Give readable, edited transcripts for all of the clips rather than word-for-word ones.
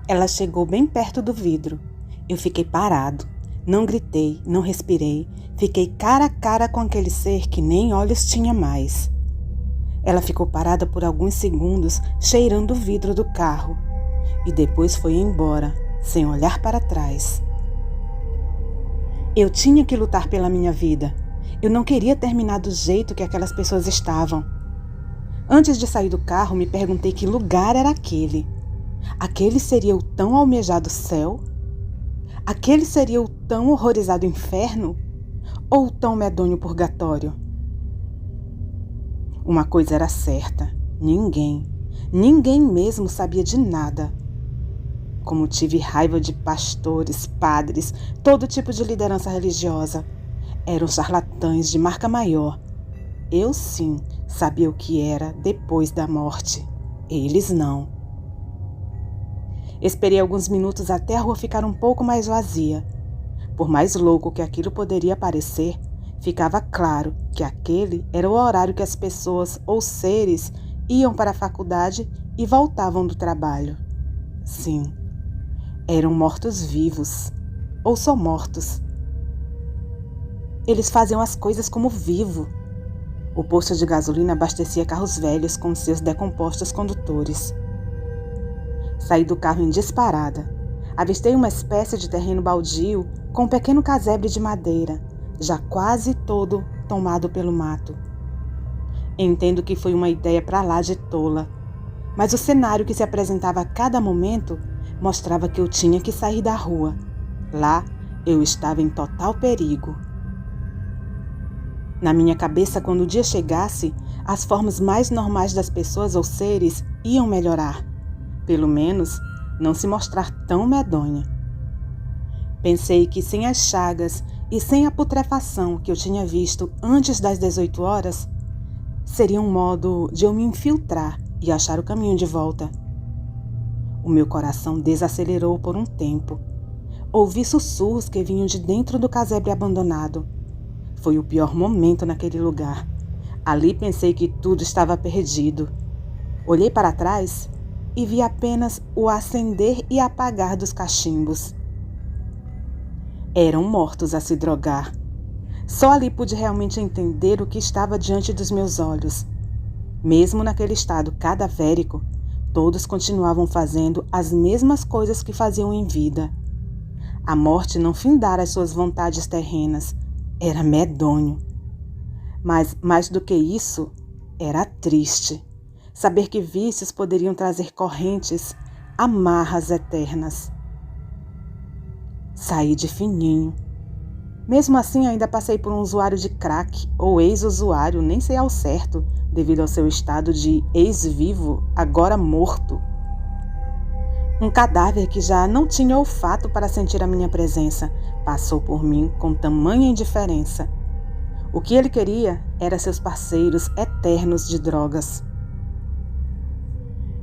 Ela chegou bem perto do vidro. Eu fiquei parado. Não gritei, não respirei. Fiquei cara a cara com aquele ser que nem olhos tinha mais. Ela ficou parada por alguns segundos, cheirando o vidro do carro. E depois foi embora, sem olhar para trás. Eu tinha que lutar pela minha vida. Eu não queria terminar do jeito que aquelas pessoas estavam. Antes de sair do carro, me perguntei que lugar era aquele. Aquele seria o tão almejado céu? Aquele seria o tão horrorizado inferno? Ou o tão medonho purgatório? Uma coisa era certa: ninguém mesmo sabia de nada. Como tive raiva de pastores, padres, todo tipo de liderança religiosa. Eram charlatães de marca maior. Eu sim sabia o que era depois da morte. Eles não. Esperei alguns minutos até a rua ficar um pouco mais vazia. Por mais louco que aquilo poderia parecer, ficava claro que aquele era o horário que as pessoas ou seres iam para a faculdade e voltavam do trabalho. Sim, eram mortos-vivos, ou só mortos. Eles faziam as coisas como vivo. O posto de gasolina abastecia carros velhos com seus decompostos condutores. Saí do carro em disparada. Avistei uma espécie de terreno baldio com um pequeno casebre de madeira, já quase todo tomado pelo mato. Entendo que foi uma ideia para lá de tola, mas o cenário que se apresentava a cada momento mostrava que eu tinha que sair da rua. Lá eu estava em total perigo. Na minha cabeça, quando o dia chegasse, as formas mais normais das pessoas ou seres iam melhorar. Pelo menos, não se mostrar tão medonha. Pensei que sem as chagas e sem a putrefação que eu tinha visto antes das 18 horas, seria um modo de eu me infiltrar e achar o caminho de volta. O meu coração desacelerou por um tempo. Ouvi sussurros que vinham de dentro do casebre abandonado. Foi o pior momento naquele lugar. Ali pensei que tudo estava perdido. Olhei para trás e vi apenas o acender e apagar dos cachimbos. Eram mortos a se drogar. Só ali pude realmente entender o que estava diante dos meus olhos. Mesmo naquele estado cadavérico, todos continuavam fazendo as mesmas coisas que faziam em vida. A morte não findara as suas vontades terrenas. Era medonho. Mas, mais do que isso, era triste. Saber que vícios poderiam trazer correntes, amarras eternas. Saí de fininho. Mesmo assim, ainda passei por um usuário de crack, ou ex-usuário, nem sei ao certo, devido ao seu estado de ex-vivo, agora morto. Um cadáver que já não tinha olfato para sentir a minha presença, passou por mim com tamanha indiferença. O que ele queria era seus parceiros eternos de drogas.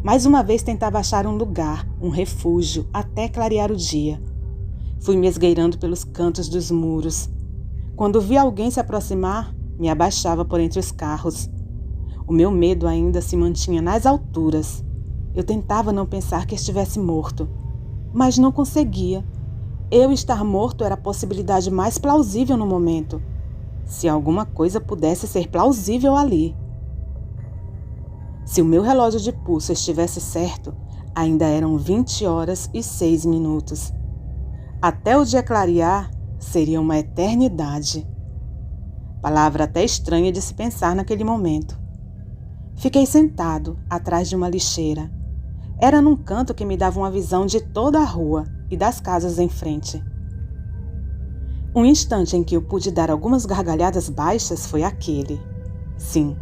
Mais uma vez tentava achar um lugar, um refúgio, até clarear o dia. Fui me esgueirando pelos cantos dos muros. Quando vi alguém se aproximar, me abaixava por entre os carros. O meu medo ainda se mantinha nas alturas. Eu tentava não pensar que estivesse morto, mas não conseguia. Eu estar morto era a possibilidade mais plausível no momento. Se alguma coisa pudesse ser plausível ali. Se o meu relógio de pulso estivesse certo, ainda eram 20 horas e 6 minutos. Até o dia clarear seria uma eternidade. Palavra até estranha de se pensar naquele momento. Fiquei sentado atrás de uma lixeira. Era num canto que me dava uma visão de toda a rua e das casas em frente. Um instante em que eu pude dar algumas gargalhadas baixas foi aquele. Sim,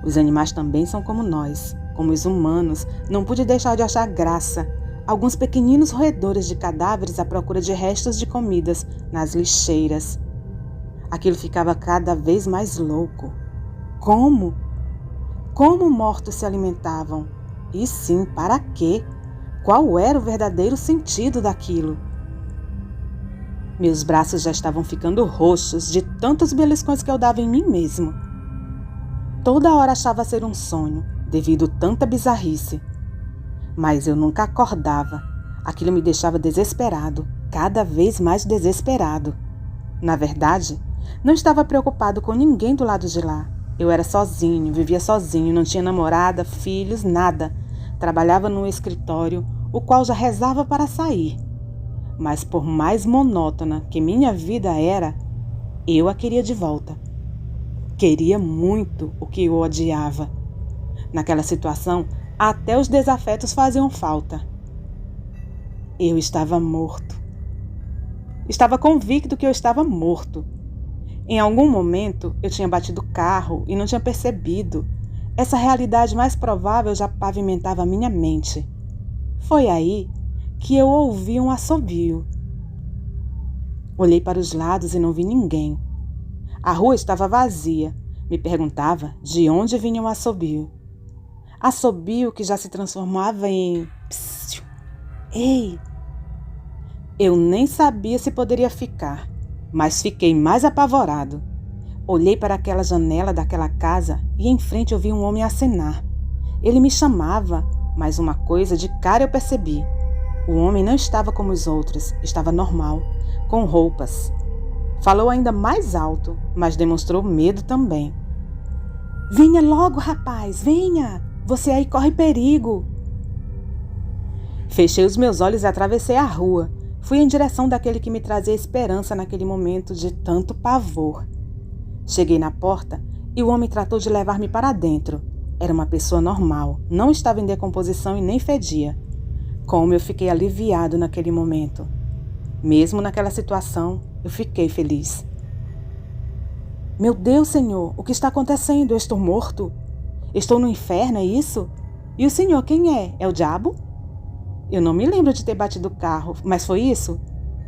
os animais também são como nós, como os humanos. Não pude deixar de achar graça. Alguns pequeninos roedores de cadáveres à procura de restos de comidas nas lixeiras. Aquilo ficava cada vez mais louco. Como? Como mortos se alimentavam? E sim, para quê? Qual era o verdadeiro sentido daquilo? Meus braços já estavam ficando roxos de tantos beliscões que eu dava em mim mesmo. Toda hora achava ser um sonho, devido a tanta bizarrice. Mas eu nunca acordava. Aquilo me deixava desesperado, cada vez mais desesperado. Na verdade, não estava preocupado com ninguém do lado de lá. Eu era sozinho, vivia sozinho, não tinha namorada, filhos, nada. Trabalhava num escritório, o qual já rezava para sair. Mas por mais monótona que minha vida era, eu a queria de volta. Queria muito o que eu odiava. Naquela situação, até os desafetos faziam falta. Eu estava morto. Estava convicto que eu estava morto. Em algum momento, eu tinha batido o carro e não tinha percebido. Essa realidade mais provável já pavimentava a minha mente. Foi aí que eu ouvi um assobio. Olhei para os lados e não vi ninguém. A rua estava vazia. Me perguntava de onde vinha o assobio. Assobio que já se transformava em psiu. Ei! Eu nem sabia se poderia ficar, mas fiquei mais apavorado. Olhei para aquela janela daquela casa e em frente eu vi um homem acenar. Ele me chamava, mas uma coisa de cara eu percebi. O homem não estava como os outros, estava normal, com roupas. Falou ainda mais alto, mas demonstrou medo também. Venha logo, rapaz, venha! Você aí corre perigo! Fechei os meus olhos e atravessei a rua. Fui em direção daquele que me trazia esperança naquele momento de tanto pavor. Cheguei na porta e o homem tratou de levar-me para dentro. Era uma pessoa normal, não estava em decomposição e nem fedia. Como eu fiquei aliviado naquele momento. Mesmo naquela situação, eu fiquei feliz. Meu Deus, Senhor, o que está acontecendo? Eu estou morto? Estou no inferno, é isso? E o Senhor quem é? É o diabo? Eu não me lembro de ter batido o carro, mas foi isso?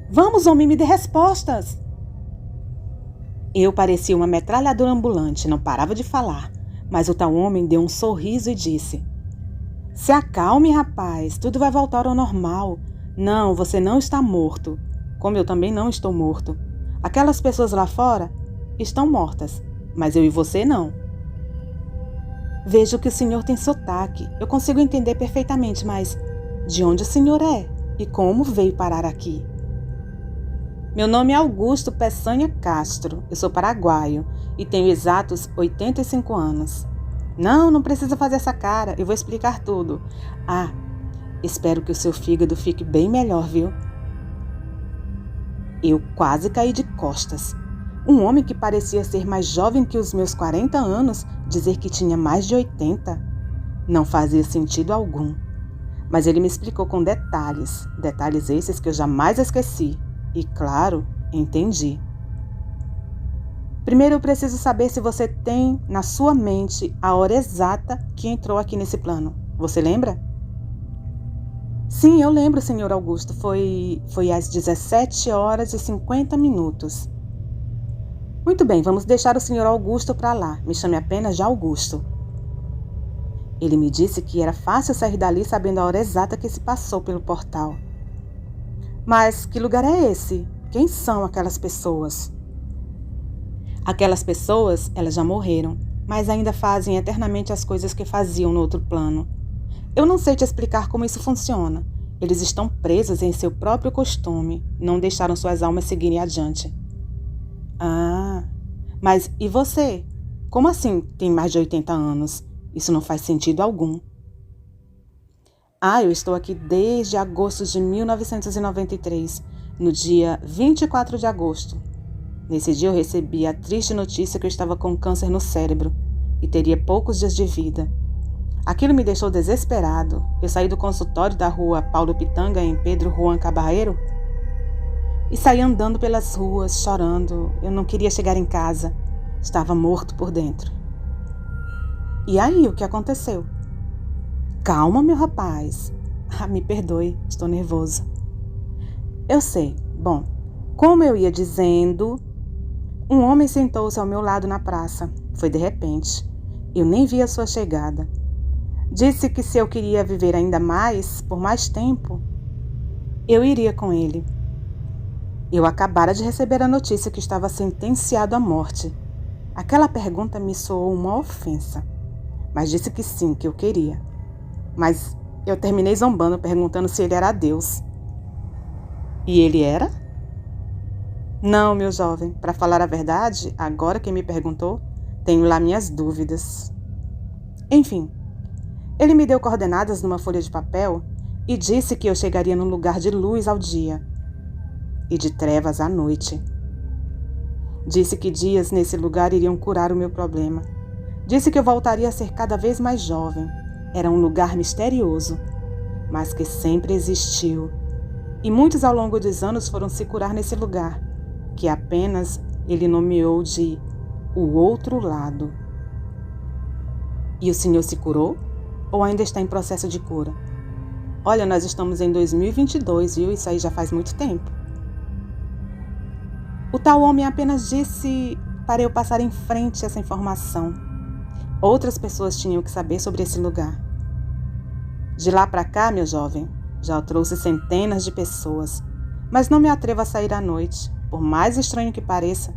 Vamos, homem, me dê respostas! Eu parecia uma metralhadora ambulante, não parava de falar, mas o tal homem deu um sorriso e disse: Se acalme, rapaz, tudo vai voltar ao normal. Não, você não está morto, como eu também não estou morto. Aquelas pessoas lá fora estão mortas, mas eu e você não. Vejo que o senhor tem sotaque, eu consigo entender perfeitamente, mas de onde o senhor é e como veio parar aqui? Meu nome é Augusto Peçanha Castro, eu sou paraguaio e tenho exatos 85 anos. Não precisa fazer essa cara, eu vou explicar tudo. Ah, espero que o seu fígado fique bem melhor, viu? Eu quase caí de costas. Um homem que parecia ser mais jovem que os meus 40 anos, dizer que tinha mais de 80, não fazia sentido algum. Mas ele me explicou com detalhes esses que eu jamais esqueci. E, claro, entendi. Primeiro eu preciso saber se você tem na sua mente a hora exata que entrou aqui nesse plano. Você lembra? Sim, eu lembro, senhor Augusto. Foi às 17h50. Muito bem, vamos deixar o senhor Augusto para lá. Me chame apenas de Augusto. Ele me disse que era fácil sair dali sabendo a hora exata que se passou pelo portal. Mas que lugar é esse? Quem são aquelas pessoas? Aquelas pessoas, elas já morreram, mas ainda fazem eternamente as coisas que faziam no outro plano. Eu não sei te explicar como isso funciona. Eles estão presos em seu próprio costume, não deixaram suas almas seguirem adiante. Ah, mas e você? Como assim tem mais de 80 anos? Isso não faz sentido algum. Eu estou aqui desde agosto de 1993, no dia 24 de agosto. Nesse dia eu recebi a triste notícia que eu estava com câncer no cérebro e teria poucos dias de vida. Aquilo me deixou desesperado. Eu saí do consultório da rua Paulo Pitanga, em Pedro Juan Cabarreiro, e saí andando pelas ruas, chorando. Eu não queria chegar em casa. Estava morto por dentro. E aí, o que aconteceu? Calma, meu rapaz. Me perdoe, estou nervoso. Eu sei. Bom, como eu ia dizendo, um homem sentou-se ao meu lado na praça. Foi de repente. Eu nem vi a sua chegada. Disse que se eu queria viver ainda mais, por mais tempo, eu iria com ele. Eu acabara de receber a notícia que estava sentenciado à morte. Aquela pergunta me soou uma ofensa, mas disse que sim, que eu queria. Mas Eu terminei zombando, perguntando se ele era Deus. E ele era? Não, meu jovem, para falar a verdade, agora que me perguntou, tenho lá minhas dúvidas. Enfim, ele me deu coordenadas numa folha de papel e disse que eu chegaria num lugar de luz ao dia e de trevas à noite. Disse que dias nesse lugar iriam curar o meu problema. Disse que eu voltaria a ser cada vez mais jovem. Era um lugar misterioso, mas que sempre existiu. E muitos ao longo dos anos foram se curar nesse lugar, que apenas ele nomeou de o outro lado. E o senhor se curou? Ou ainda está em processo de cura? Olha, nós estamos em 2022, viu? Isso aí já faz muito tempo. O tal homem apenas disse para eu passar em frente essa informação. Outras pessoas tinham que saber sobre esse lugar. De lá para cá, meu jovem, já trouxe centenas de pessoas, mas não me atrevo a sair à noite. Por mais estranho que pareça,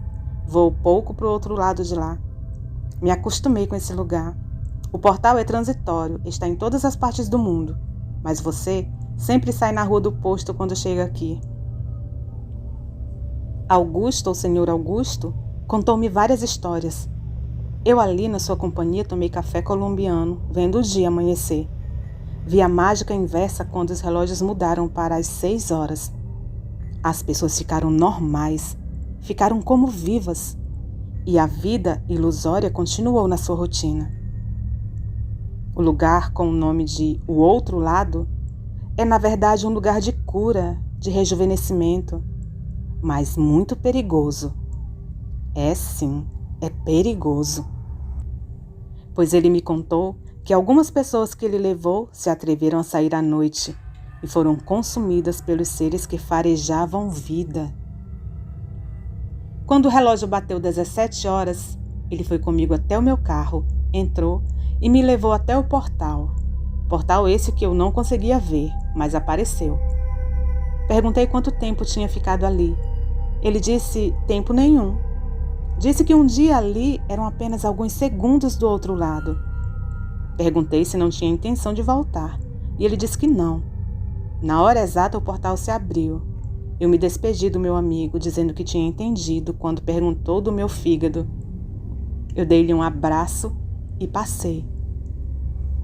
vou pouco para o outro lado de lá. Me acostumei com esse lugar. O portal é transitório, está em todas as partes do mundo, mas você sempre sai na rua do posto quando chega aqui. Augusto, ou senhor Augusto, contou-me várias histórias. Eu ali na sua companhia tomei café colombiano, vendo o dia amanhecer. Vi a mágica inversa quando os relógios mudaram para as 6 horas. As pessoas ficaram normais, ficaram como vivas, e a vida ilusória continuou na sua rotina. O lugar com o nome de O Outro Lado é, na verdade, um lugar de cura, de rejuvenescimento, mas muito perigoso. É sim, é perigoso. Pois ele me contou que algumas pessoas que ele levou se atreveram a sair à noite e foram consumidas pelos seres que farejavam vida. Quando o relógio bateu 17 horas, ele foi comigo até o meu carro, entrou e me levou até o portal. Portal esse que eu não conseguia ver, mas apareceu. Perguntei quanto tempo tinha ficado ali. Ele disse tempo nenhum. Disse que um dia ali eram apenas alguns segundos do outro lado. Perguntei se não tinha intenção de voltar, e ele disse que não. Na hora exata o portal se abriu. Eu me despedi do meu amigo, dizendo que tinha entendido quando perguntou do meu fígado. Eu dei-lhe um abraço e passei.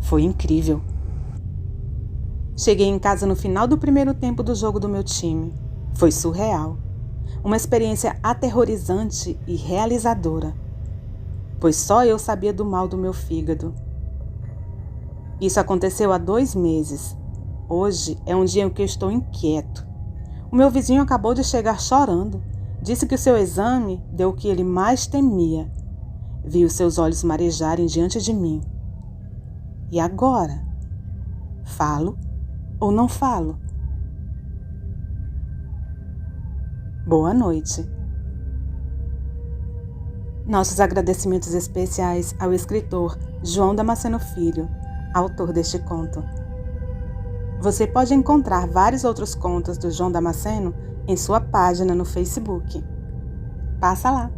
Foi incrível. Cheguei em casa no final do primeiro tempo do jogo do meu time. Foi surreal. Uma experiência aterrorizante e realizadora, pois só eu sabia do mal do meu fígado. Isso aconteceu há 2 meses. Hoje é um dia em que eu estou inquieto. O meu vizinho acabou de chegar chorando. Disse que o seu exame deu o que ele mais temia. Vi os seus olhos marejarem diante de mim. E agora? Falo ou não falo? Boa noite. Nossos agradecimentos especiais ao escritor João Damasceno Filho, autor deste conto. Você pode encontrar vários outros contos do João Damasceno em sua página no Facebook. Passa lá!